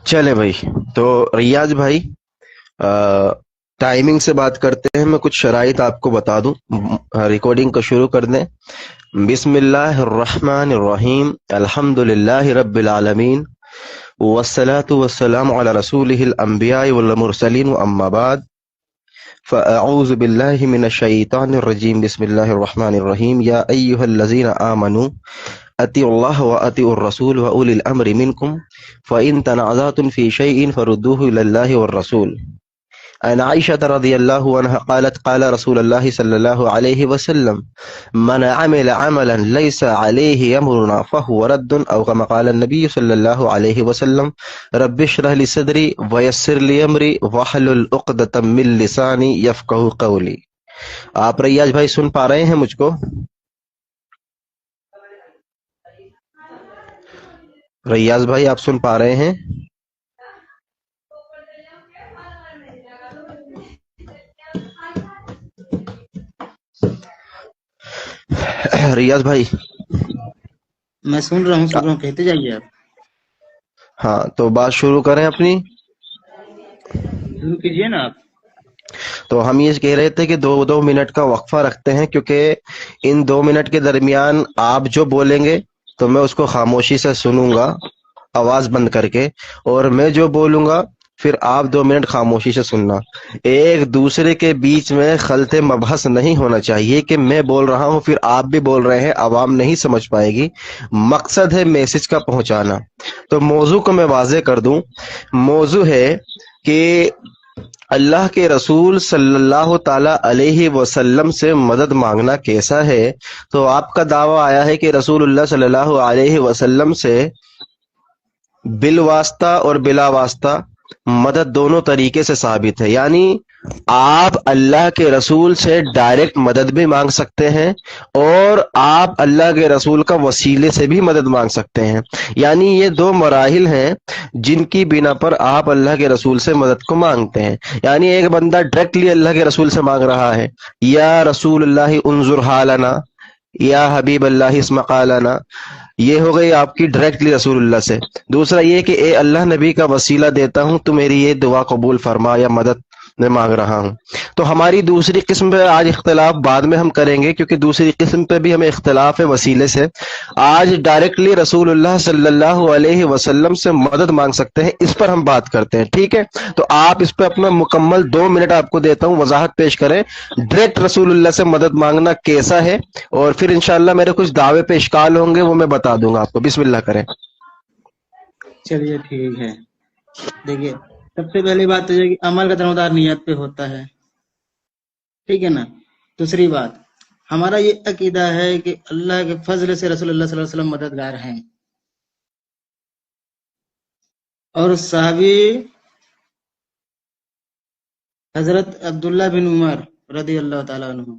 چلے بھائی، تو ریاض بھائی ٹائمنگ سے بات کرتے ہیں. میں کچھ شرائط آپ کو بتا دوں. ریکارڈنگ کو شروع کر دیں. بسم اللہ الرحمن الرحیم. الحمد للہ رب العالمین، والصلاة والسلام علی رسولہ الانبیاء والمرسلین، واما بعد فاعوذ باللہ من الشیطان الرجیم. بسم اللہ الرحمن الرحیم. یا ایہا الذین آمنوا اطیعوا اللہ واطیعوا الرسول واولی الامر منکم فإن تنازعتم فی شیء فردوه الی اللہ والرسول. عن عائشة رضی اللہ عنہا قالت قال رسول اللہ صلی اللہ علیہ وسلم من عمل عملا ليس عليه امرنا فهو رد، او كما قال النبی صلی اللہ علیہ وسلم رب اشرح لي صدری ويسر لي امری واحلل عقدۃ من لسانی یفقهوا قولی. آپ ریاض بھائی سن پا رہے ہیں مجھ کو؟ ریاض بھائی آپ سن پا رہے ہیں؟ ریاض بھائی میں سن رہا ہوں کہتے جائیے آپ. ہاں تو بات شروع کریں اپنی. شروع کیجیے نا آپ. تو ہم یہ کہہ رہے تھے کہ دو منٹ کا وقفہ رکھتے ہیں، کیونکہ ان 2 منٹ کے درمیان آپ جو بولیں گے تو میں اس کو خاموشی سے سنوں گا آواز بند کر کے، اور میں جو بولوں گا پھر آپ 2 منٹ خاموشی سے سننا. ایک دوسرے کے بیچ میں خلط مبحث نہیں ہونا چاہیے کہ میں بول رہا ہوں پھر آپ بھی بول رہے ہیں، عوام نہیں سمجھ پائے گی. مقصد ہے میسج کا پہنچانا. تو موضوع کو میں واضح کر دوں. موضوع ہے کہ اللہ کے رسول صلی اللہ تعالی علیہ وسلم سے مدد مانگنا کیسا ہے. تو آپ کا دعویٰ آیا ہے کہ رسول اللہ صلی اللہ علیہ وسلم سے بالواسطہ اور بلا واسطہ مدد دونوں طریقے سے ثابت ہے. یعنی آپ اللہ کے رسول سے ڈائریکٹ مدد بھی مانگ سکتے ہیں اور آپ اللہ کے رسول کا وسیلے سے بھی مدد مانگ سکتے ہیں. یعنی یہ 2 مراحل ہیں جن کی بنا پر آپ اللہ کے رسول سے مدد کو مانگتے ہیں. یعنی ایک بندہ ڈائریکٹلی اللہ کے رسول سے مانگ رہا ہے، یا رسول اللہ انظر حالنا، یا حبیب اللہ اسمع قالنا، یہ ہو گئی آپ کی ڈائریکٹلی رسول اللہ سے. دوسرا یہ کہ اے اللہ نبی کا وسیلہ دیتا ہوں تو میری یہ دعا قبول فرما، یا مدد میں مانگ رہا ہوں. تو ہماری دوسری قسم پہ آج اختلاف بعد میں ہم کریں گے، کیونکہ دوسری قسم پہ بھی ہمیں اختلاف ہے وسیلے سے. آج ڈائریکٹلی رسول اللہ صلی اللہ علیہ وسلم سے مدد مانگ سکتے ہیں، اس پر ہم بات کرتے ہیں. ٹھیک ہے، تو آپ اس پہ اپنا مکمل 2 منٹ آپ کو دیتا ہوں، وضاحت پیش کریں ڈائریکٹ رسول اللہ سے مدد مانگنا کیسا ہے، اور پھر انشاءاللہ میرے کچھ دعوے پہ اشکال ہوں گے وہ میں بتا دوں گا آپ کو. بسم اللہ کریں. چلیے ٹھیک ہے. دیکھیے، سب سے پہلی بات تو یہ کہ عمل کا دارومدار نیت پہ ہوتا ہے. ٹھیک ہے نا. دوسری بات، ہمارا یہ عقیدہ ہے کہ اللہ کے فضل سے رسول اللہ صلی اللہ علیہ وسلم مددگار ہیں. اور صحابی حضرت عبداللہ بن عمر رضی اللہ تعالیٰ عنہ،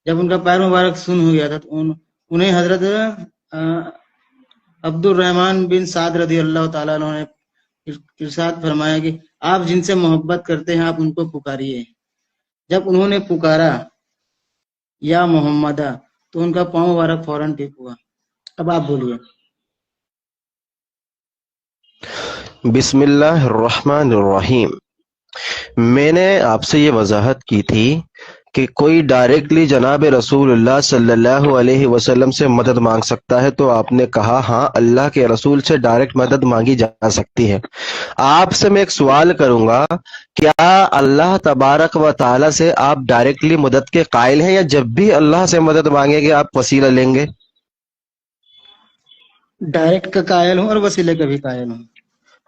جب ان کا پیر مبارک سن ہو گیا تھا تو انہیں حضرت عبد الرحمن بن سعد رضی اللہ تعالیٰ عنہ نے ارشاد فرمایا کہ آپ جن سے محبت کرتے ہیں آپ ان کو پکاریے. جب انہوں نے پکارا یا محمدہ تو ان کا پاؤں مبارک فوراً ٹھیک ہوا. اب آپ بولیے. بسم اللہ الرحمن الرحیم. میں نے آپ سے یہ وضاحت کی تھی کہ کوئی ڈائریکٹلی جناب رسول اللہ صلی اللہ علیہ وسلم سے مدد مانگ سکتا ہے، تو آپ نے کہا ہاں اللہ کے رسول سے ڈائریکٹ مدد مانگی جا سکتی ہے. آپ سے میں ایک سوال کروں گا، کیا اللہ تبارک و تعالی سے آپ ڈائریکٹلی مدد کے قائل ہیں، یا جب بھی اللہ سے مدد مانگیں گے آپ وسیلہ لیں گے؟ ڈائریکٹ کا قائل ہوں اور وسیلے کا بھی قائل ہوں.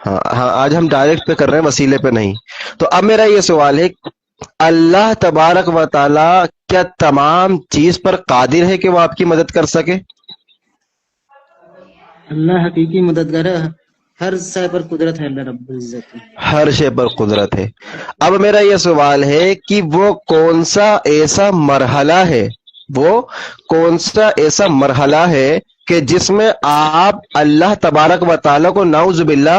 ہاں آج ہم ڈائریکٹ پہ کر رہے ہیں، وسیلے پہ نہیں. تو اب میرا یہ سوال ہے، اللہ تبارک و تعالی کیا تمام چیز پر قادر ہے کہ وہ آپ کی مدد کر سکے؟ اللہ حقیقی مددگار ہے، ہر شے پر قدرت ہے اللہ رب العزت کی. ہر شے پر قدرت ہے. اب میرا یہ سوال ہے کہ وہ کون سا ایسا مرحلہ ہے کہ جس میں آپ اللہ تبارک و تعالیٰ کو نعوذ باللہ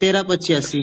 1385।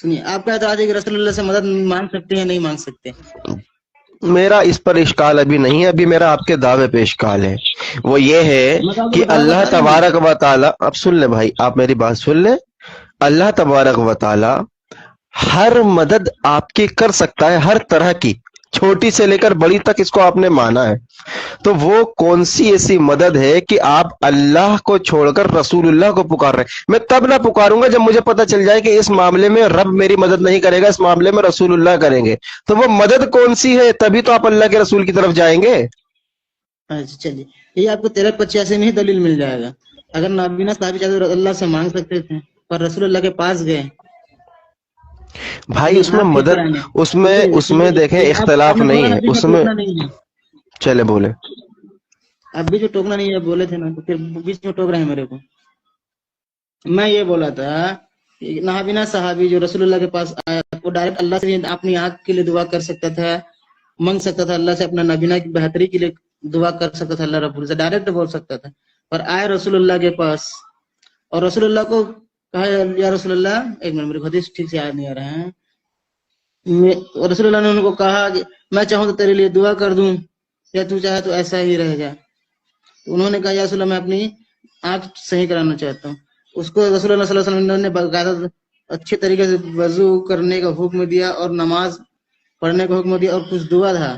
سنیے آپ کا اعتراض ہے کہ رسول اللہ سے مدد مانگ سکتے ہیں نہیں مانگ سکتے؟ میرا اس پر اشکال ابھی نہیں ہے، ابھی میرا آپ کے دعوے پہ اشکال ہے، وہ یہ ہے میں تو آپ کو کہ دعویٰ اللہ بتا رہا ہوں. تبارک و تعالی، اب سن لیں بھائی، آپ میری بات سن لیں، اللہ تبارک و تعالی ہر مدد آپ کی کر سکتا ہے، ہر طرح کی، چھوٹی سے لے کر بڑی تک، اس کو آپ نے مانا ہے، تو وہ کون سی ایسی مدد ہے کہ آپ اللہ کو چھوڑ کر رسول اللہ کو پکار رہے ہیں؟ میں تب نہ پکاروں گا جب مجھے پتہ چل جائے کہ اس معاملے میں رب میری مدد نہیں کرے گا، اس معاملے میں رسول اللہ کریں گے، تو وہ مدد کون سی ہے؟ تبھی تو آپ اللہ کے رسول کی طرف جائیں گے۔ اچھا چلیے، یہ آپ کو 1385 میں ہی دلیل مل جائے گا۔ اگر نابینا صحابی چاہتے اللہ سے مانگ سکتے تھے پر رسول اللہ کے پاس گئے بھائی اپنی اس میں آنکھ ٹھیک مدد، کرانے، اس میں دیکھیں آپ اختلاف نے نہیں بولا نا ہے، بیچ میں اس میں ٹوکنا نہیں ہے، چلے بولے۔ آپ بیچ میں ٹوکنا نہیں ہے بولے تھے نا، تو پھر بیچ میں ٹوک رہے ہیں میرے کو۔ میں یہ بولا تھا کہ نابینا صحابی جو رسول اللہ کے پاس آیا وہ ڈائریکٹ اللہ سے اپنی آنکھ کے لیے دعا کر سکتا تھا، مانگ سکتا تھا اللہ سے، اپنا نابینا کی بہتری کے لیے دعا کر سکتا تھا، اللہ رب العزت ڈائریکٹ بول سکتا تھا، پر آئے رسول اللہ کے پاس اور رسول اللہ کو کہا یا رسول اللہ، ایک منٹ میرے حدیث ٹھیک سے یاد نہیں آ رہا ہے، رسول اللہ نے ان کو کہا کہ میں چاہوں تو تیرے لیے دعا کر دوں یا تو چاہے تو ایسا ہی رہ جا، تو انہوں نے کہا یا رسول اللہ میں اپنی آنکھ صحیح کرانا چاہتا ہوں۔ اس کو رسول اللہ صلی اللہ علیہ وسلم نے باقاعدہ اچھے طریقے سے وضو کرنے کا حکم دیا اور نماز پڑھنے کا حکم دیا، اور کچھ دعا تھا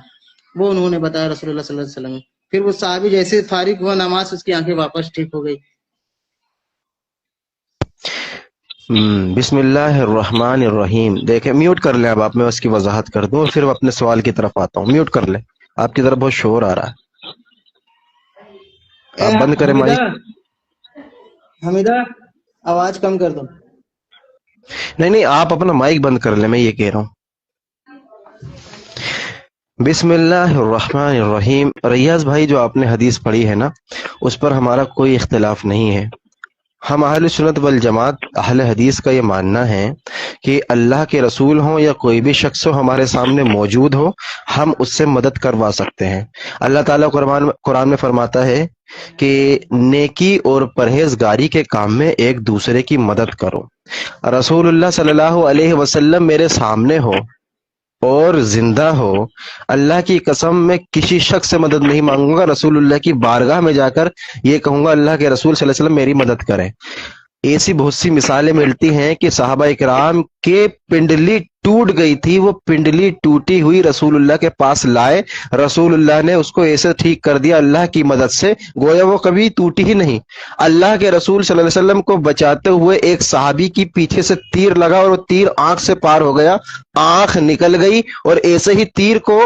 وہ انہوں نے بتایا رسول اللہ صلی اللہ علیہ وسلم۔ پھر وہ صحابی جیسے فارغ ہوا نماز، اس کی آنکھیں واپس ٹھیک ہو گئی۔ بسم اللہ الرحمن الرحیم۔ دیکھیں میوٹ کر لیں، اب آپ، میں اس کی وضاحت کر دوں اور پھر اپنے سوال کی طرف آتا ہوں۔ میوٹ کر لیں، آپ کی طرف بہت شور آ رہا ہے، آپ بند کریں مائک۔ حمیدہ آواز کم کر دو۔ نہیں آپ اپنا مائک بند کر لیں، میں یہ کہہ رہا ہوں۔ بسم اللہ الرحمن الرحیم۔ ریاض بھائی جو آپ نے حدیث پڑھی ہے نا، اس پر ہمارا کوئی اختلاف نہیں ہے۔ ہم اہل سنت والجماعت اہل حدیث کا یہ ماننا ہے کہ اللہ کے رسول ہوں یا کوئی بھی شخص ہو ہمارے سامنے موجود ہو، ہم اس سے مدد کروا سکتے ہیں۔ اللہ تعالیٰ قرآن میں فرماتا ہے کہ نیکی اور پرہیزگاری کے کام میں ایک دوسرے کی مدد کرو۔ رسول اللہ صلی اللہ علیہ وسلم میرے سامنے ہو اور زندہ ہو، اللہ کی قسم میں کسی شخص سے مدد نہیں مانگوں گا، رسول اللہ کی بارگاہ میں جا کر یہ کہوں گا اللہ کے رسول صلی اللہ علیہ وسلم میری مدد کریں۔ ایسی بہت سی مثالیں ملتی ہیں کہ صحابہ اکرام کے پنڈلی ٹوٹ گئی تھی، وہ پنڈلی ٹوٹی ہوئی رسول اللہ کے پاس لائے، رسول اللہ نے اس کو ایسے ٹھیک کر دیا اللہ کی مدد سے، گویا وہ کبھی ٹوٹی ہی نہیں۔ اللہ کے رسول صلی اللہ علیہ وسلم کو بچاتے ہوئے ایک صحابی کی پیچھے سے تیر لگا اور وہ تیر آنکھ سے پار ہو گیا، آنکھ نکل گئی، اور ایسے ہی تیر کو،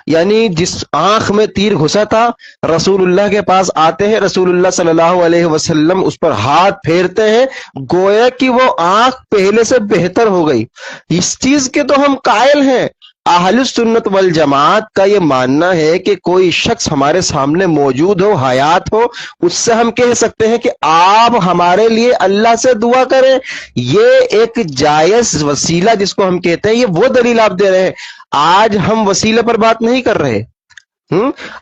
یعنی جس آنکھ میں تیر گھسا تھا، رسول اللہ کے پاس آتے ہیں، رسول اللہ صلی اللہ علیہ وسلم اس پر ہاتھ پھیرتے ہیں، گویا کہ وہ آنکھ پہلے سے بہتر ہو گئی۔ اس چیز کے تو ہم قائل ہیں۔ اہل سنت والجماعت کا یہ ماننا ہے کہ کوئی شخص ہمارے سامنے موجود ہو، حیات ہو، اس سے ہم کہہ سکتے ہیں کہ آپ ہمارے لیے اللہ سے دعا کریں، یہ ایک جائز وسیلہ جس کو ہم کہتے ہیں، یہ وہ دلیل آپ دے رہے ہیں۔ آج ہم وسیلے پر بات نہیں کر رہے،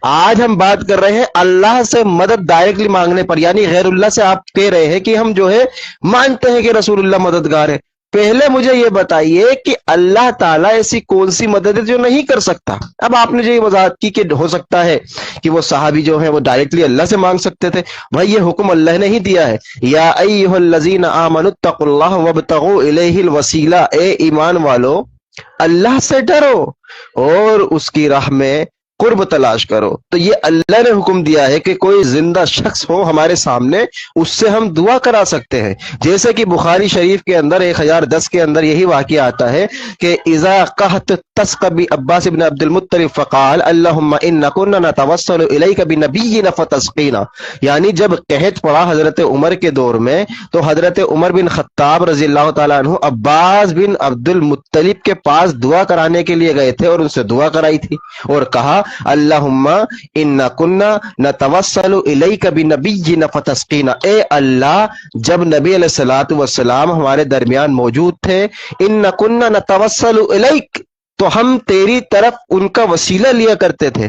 آج ہم بات کر رہے ہیں اللہ سے مدد ڈائریکٹلی مانگنے پر، یعنی غیر اللہ سے آپ کہہ رہے ہیں کہ ہم جو ہے مانتے ہیں کہ رسول اللہ مددگار ہے۔ پہلے مجھے یہ بتائیے کہ اللہ تعالیٰ ایسی کون سی مدد ہے جو نہیں کر سکتا؟ اب آپ نے جو یہ وضاحت کی کہ ہو سکتا ہے کہ وہ صحابی جو ہیں وہ ڈائریکٹلی اللہ سے مانگ سکتے تھے، بھائی یہ حکم اللہ نے ہی دیا ہے، یا ایھا الذین آمنوا اتقوا اللہ وابتغوا الیہ الوسیلہ، اے ایمان والو اللہ سے ڈرو اور اس کی راہ میں قرب تلاش کرو۔ تو یہ اللہ نے حکم دیا ہے کہ کوئی زندہ شخص ہو ہمارے سامنے، اس سے ہم دعا کرا سکتے ہیں، جیسے کہ بخاری شریف کے اندر 1010 کے اندر یہی واقعہ آتا ہے کہ اذا قحط تسقى عباس بن عبد المطلب فقال اللهم انا كنا نتوسل اليك بنبينا فتسقينا، یعنی جب قحط پڑا حضرت عمر کے دور میں تو حضرت عمر بن خطاب رضی اللہ تعالیٰ عنہ عباس بن عبد المطلب کے پاس دعا کرانے کے لیے گئے تھے اور ان سے دعا کرائی تھی اور کہا اللہم انا کنا نتوسل الیک بنبینا فتسقینا، اے اللہ جب نبی علیہ الصلوۃ والسلام ہمارے درمیان موجود تھے، انا کنا نتوسل الیک، تو ہم تیری طرف ان کا وسیلہ لیا کرتے تھے،